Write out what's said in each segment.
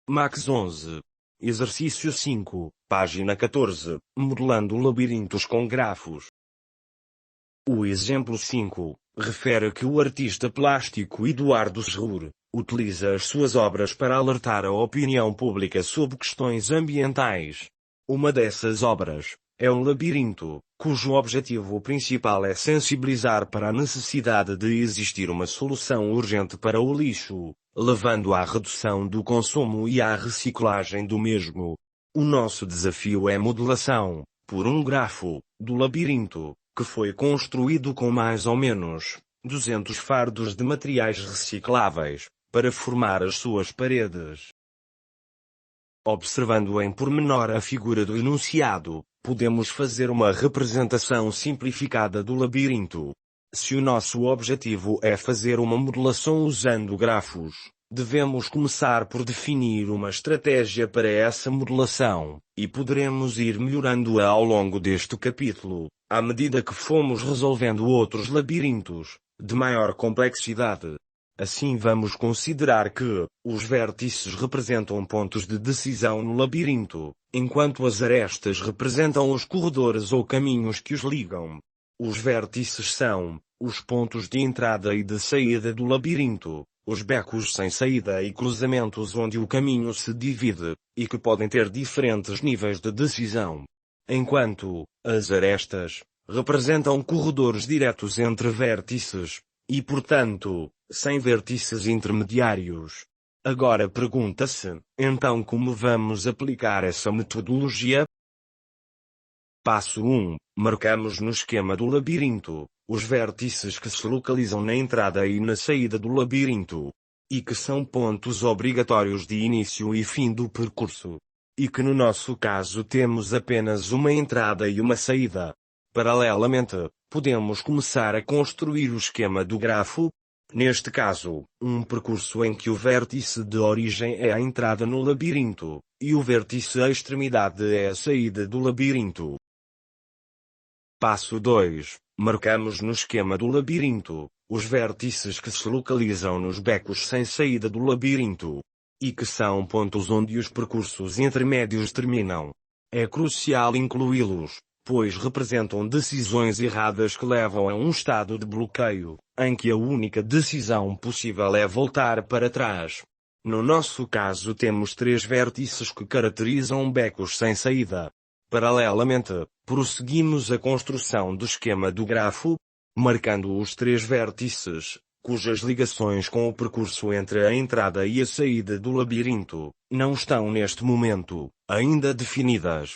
Max 11. Exercício 5, página 14, modelando labirintos com grafos. O exemplo 5 refere que o artista plástico Eduardo Serur utiliza as suas obras para alertar a opinião pública sobre questões ambientais. Uma dessas obras é um labirinto, cujo objetivo principal é sensibilizar para a necessidade de existir uma solução urgente para o lixo, levando à redução do consumo e à reciclagem do mesmo. O nosso desafio é modelação, por um grafo, do labirinto, que foi construído com mais ou menos 200 fardos de materiais recicláveis, para formar as suas paredes. Observando em pormenor a figura do enunciado, podemos fazer uma representação simplificada do labirinto. Se o nosso objetivo é fazer uma modelação usando grafos, devemos começar por definir uma estratégia para essa modelação, e poderemos ir melhorando-a ao longo deste capítulo, à medida que fomos resolvendo outros labirintos, de maior complexidade. Assim vamos considerar que os vértices representam pontos de decisão no labirinto, enquanto as arestas representam os corredores ou caminhos que os ligam. Os vértices são os pontos de entrada e de saída do labirinto, os becos sem saída e cruzamentos onde o caminho se divide, e que podem ter diferentes níveis de decisão. Enquanto as arestas representam corredores diretos entre vértices, e portanto, sem vértices intermediários. Agora pergunta-se, então como vamos aplicar essa metodologia? Passo 1. Marcamos no esquema do labirinto os vértices que se localizam na entrada e na saída do labirinto, e que são pontos obrigatórios de início e fim do percurso, e que no nosso caso temos apenas uma entrada e uma saída. Paralelamente, podemos começar a construir o esquema do grafo. Neste caso, um percurso em que o vértice de origem é a entrada no labirinto, e o vértice à extremidade é a saída do labirinto. Passo 2. Marcamos no esquema do labirinto os vértices que se localizam nos becos sem saída do labirinto, e que são pontos onde os percursos intermédios terminam. É crucial incluí-los, pois representam decisões erradas que levam a um estado de bloqueio, em que a única decisão possível é voltar para trás. No nosso caso temos 3 vértices que caracterizam becos sem saída. Paralelamente, prosseguimos a construção do esquema do grafo, marcando os 3 vértices, cujas ligações com o percurso entre a entrada e a saída do labirinto não estão neste momento ainda definidas.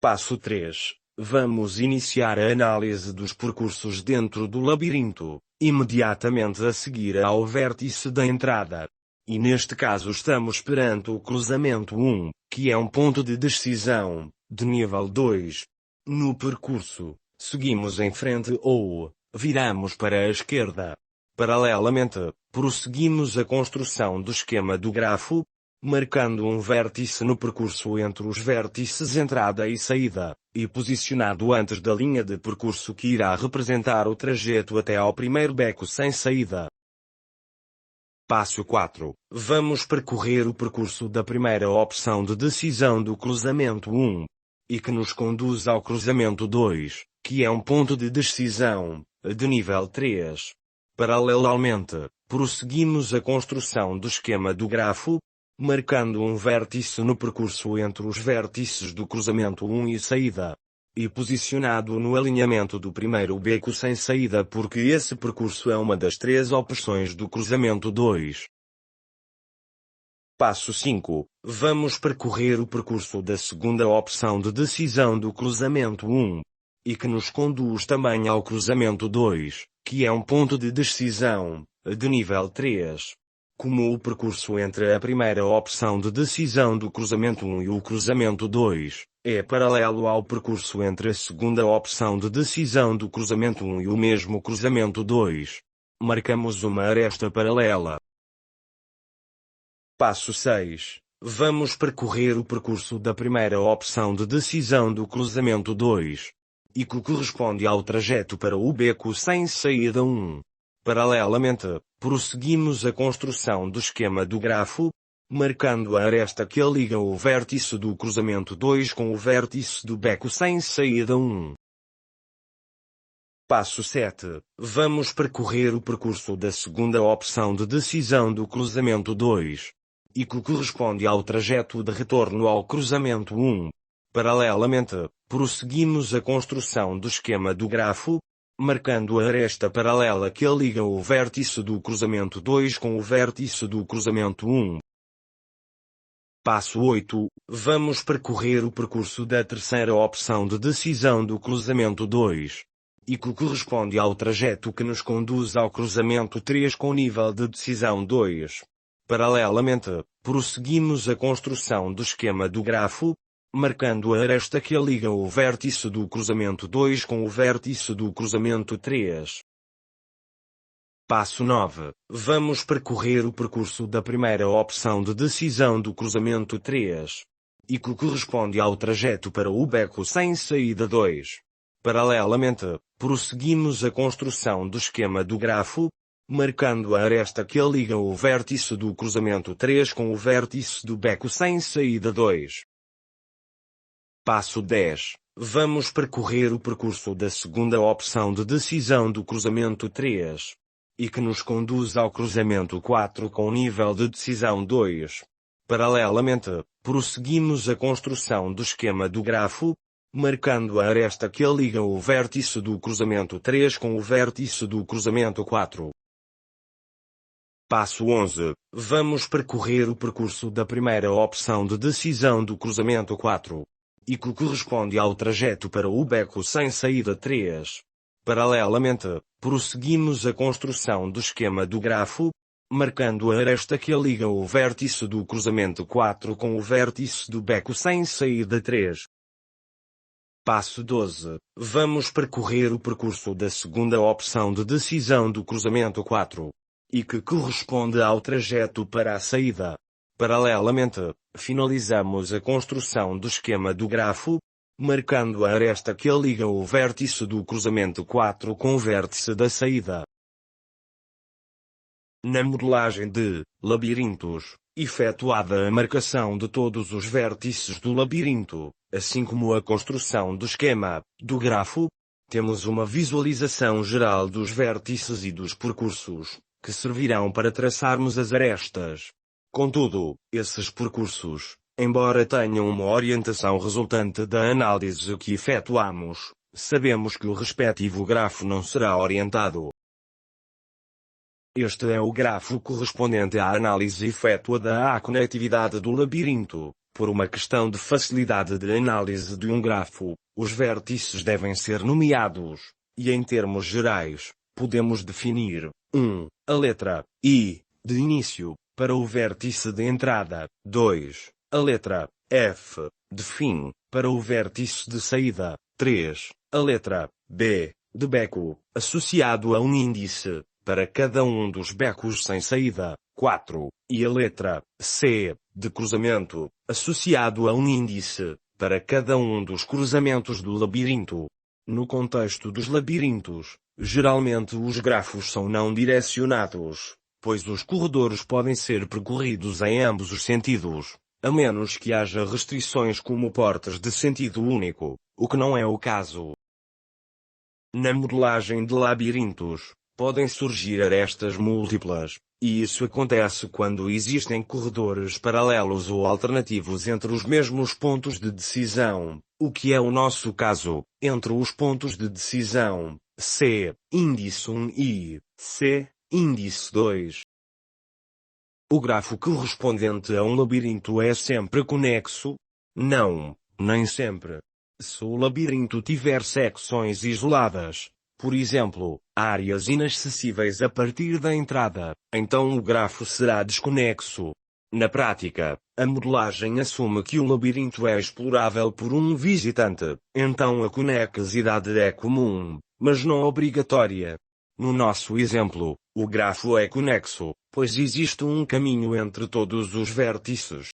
Passo 3. Vamos iniciar a análise dos percursos dentro do labirinto, imediatamente a seguir ao vértice da entrada. E neste caso estamos perante o cruzamento 1, que é um ponto de decisão, de nível 2. No percurso, seguimos em frente ou viramos para a esquerda. Paralelamente, prosseguimos a construção do esquema do grafo, marcando um vértice no percurso entre os vértices entrada e saída, e posicionado antes da linha de percurso que irá representar o trajeto até ao primeiro beco sem saída. Passo 4. Vamos percorrer o percurso da primeira opção de decisão do cruzamento 1, e que nos conduz ao cruzamento 2, que é um ponto de decisão, de nível 3. Paralelamente, prosseguimos a construção do esquema do grafo, marcando um vértice no percurso entre os vértices do cruzamento 1 e saída, e posicionado no alinhamento do primeiro beco sem saída porque esse percurso é uma das 3 opções do cruzamento 2. Passo 5. Vamos percorrer o percurso da segunda opção de decisão do cruzamento 1, e que nos conduz também ao cruzamento 2, que é um ponto de decisão, de nível 3. Como o percurso entre a primeira opção de decisão do cruzamento 1 e o cruzamento 2 é paralelo ao percurso entre a segunda opção de decisão do cruzamento 1 e o mesmo cruzamento 2, marcamos uma aresta paralela. Passo 6. Vamos percorrer o percurso da primeira opção de decisão do cruzamento 2, e que corresponde ao trajeto para o beco sem saída 1. Paralelamente, prosseguimos a construção do esquema do grafo, marcando a aresta que liga o vértice do cruzamento 2 com o vértice do beco sem saída 1. Passo 7. Vamos percorrer o percurso da segunda opção de decisão do cruzamento 2, e que corresponde ao trajeto de retorno ao cruzamento 1. Paralelamente, prosseguimos a construção do esquema do grafo, marcando a aresta paralela que liga o vértice do cruzamento 2 com o vértice do cruzamento 1. Passo 8. Vamos percorrer o percurso da terceira opção de decisão do cruzamento 2, e que corresponde ao trajeto que nos conduz ao cruzamento 3 com nível de decisão 2. Paralelamente, prosseguimos a construção do esquema do grafo, marcando a aresta que liga o vértice do cruzamento 2 com o vértice do cruzamento 3. Passo 9. Vamos percorrer o percurso da primeira opção de decisão do cruzamento 3, e que corresponde ao trajeto para o beco sem saída 2. Paralelamente, prosseguimos a construção do esquema do grafo, marcando a aresta que liga o vértice do cruzamento 3 com o vértice do beco sem saída 2. Passo 10. Vamos percorrer o percurso da segunda opção de decisão do cruzamento 3, e que nos conduz ao cruzamento 4 com nível de decisão 2. Paralelamente, prosseguimos a construção do esquema do grafo, marcando a aresta que liga o vértice do cruzamento 3 com o vértice do cruzamento 4. Passo 11. Vamos percorrer o percurso da primeira opção de decisão do cruzamento 4, e que corresponde ao trajeto para o beco sem saída 3. Paralelamente, prosseguimos a construção do esquema do grafo, marcando a aresta que liga o vértice do cruzamento 4 com o vértice do beco sem saída 3. Passo 12. Vamos percorrer o percurso da segunda opção de decisão do cruzamento 4, e que corresponde ao trajeto para a saída. Paralelamente, finalizamos a construção do esquema do grafo, marcando a aresta que liga o vértice do cruzamento 4 com o vértice da saída. Na modelagem de labirintos, efetuada a marcação de todos os vértices do labirinto, assim como a construção do esquema do grafo, temos uma visualização geral dos vértices e dos percursos, que servirão para traçarmos as arestas. Contudo, esses percursos, embora tenham uma orientação resultante da análise que efetuamos, sabemos que o respectivo grafo não será orientado. Este é o grafo correspondente à análise efetuada à conectividade do labirinto. Por uma questão de facilidade de análise de um grafo, os vértices devem ser nomeados, e em termos gerais, podemos definir 1. A letra I, de início, para o vértice de entrada, 2. A letra F, de fim, para o vértice de saída, 3. A letra B, de beco, associado a um índice, para cada um dos becos sem saída, 4. E a letra C, de cruzamento, associado a um índice, para cada um dos cruzamentos do labirinto. No contexto dos labirintos, geralmente os grafos são não direcionados, pois os corredores podem ser percorridos em ambos os sentidos, a menos que haja restrições como portas de sentido único, o que não é o caso. Na modelagem de labirintos, podem surgir arestas múltiplas, e isso acontece quando existem corredores paralelos ou alternativos entre os mesmos pontos de decisão, o que é o nosso caso, entre os pontos de decisão C, índice 1 e C, índice 2. O grafo correspondente a um labirinto é sempre conexo? Não, nem sempre. Se o labirinto tiver secções isoladas, por exemplo, áreas inacessíveis a partir da entrada, então o grafo será desconexo. Na prática, a modelagem assume que o labirinto é explorável por um visitante, então a conexidade é comum, mas não obrigatória. No nosso exemplo, o grafo é conexo, pois existe um caminho entre todos os vértices.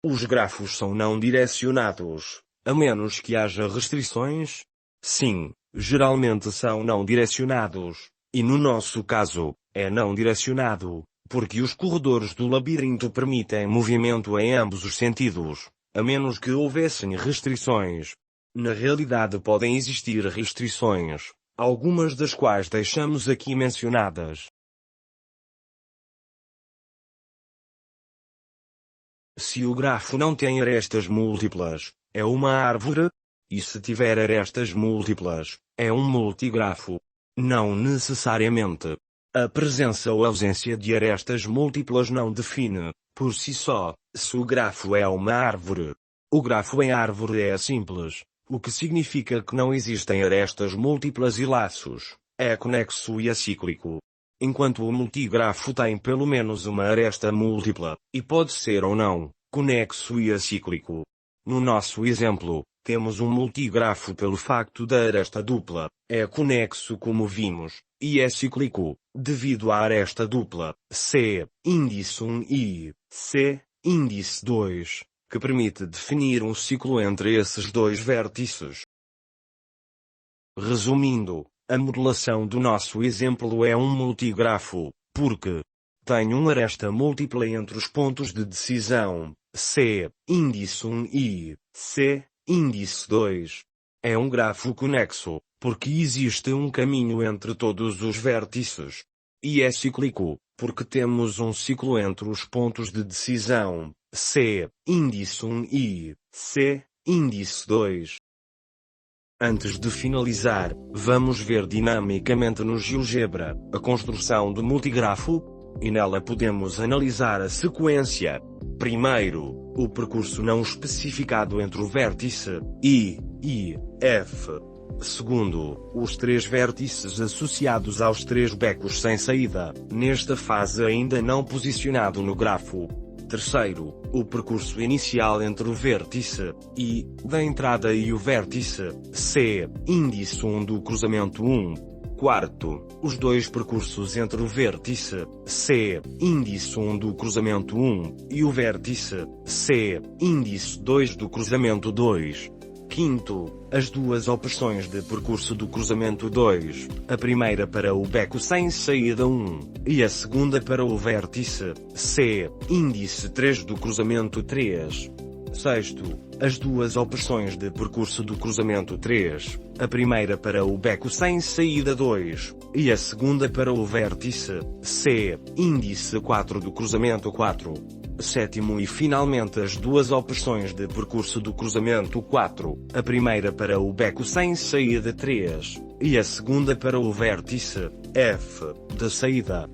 Os grafos são não direcionados, a menos que haja restrições? Sim, geralmente são não direcionados, e no nosso caso, é não direcionado, porque os corredores do labirinto permitem movimento em ambos os sentidos, a menos que houvessem restrições. Na realidade podem existir restrições, algumas das quais deixamos aqui mencionadas. Se o grafo não tem arestas múltiplas, é uma árvore? E se tiver arestas múltiplas, é um multigrafo? Não necessariamente. A presença ou ausência de arestas múltiplas não define, por si só, se o grafo é uma árvore. O grafo em árvore é simples, o que significa que não existem arestas múltiplas e laços, é conexo e acíclico. Enquanto o multigrafo tem pelo menos uma aresta múltipla, e pode ser ou não, conexo e acíclico. No nosso exemplo, temos um multigrafo pelo facto da aresta dupla, é conexo como vimos, e é cíclico, devido à aresta dupla, C, índice 1 e C, índice 2, que permite definir um ciclo entre esses dois vértices. Resumindo, a modelação do nosso exemplo é um multigrafo, porque tem uma aresta múltipla entre os pontos de decisão, C, índice 1 e C, índice 2. É um grafo conexo, porque existe um caminho entre todos os vértices. E é cíclico, porque temos um ciclo entre os pontos de decisão, C, índice 1 e C, índice 2. Antes de finalizar, vamos ver dinamicamente no GeoGebra a construção do multigrafo, e nela podemos analisar a sequência. Primeiro, o percurso não especificado entre o vértice I e F. Segundo, os três vértices associados aos três becos sem saída, nesta fase ainda não posicionado no grafo. Terceiro, o percurso inicial entre o vértice I da entrada e o vértice C, índice 1 do cruzamento 1. Quarto, os dois percursos entre o vértice C, índice 1 do cruzamento 1, e o vértice C, índice 2 do cruzamento 2. Quinto, as duas opções de percurso do cruzamento 2, a primeira para o beco sem saída 1, e a segunda para o vértice C, índice 3 do cruzamento 3. Sexto, as duas opções de percurso do cruzamento 3, a primeira para o beco sem saída 2, e a segunda para o vértice C, índice 4 do cruzamento 4. Sétimo e finalmente as duas opções de percurso do cruzamento 4, a primeira para o beco sem saída 3, e a segunda para o vértice F, da saída.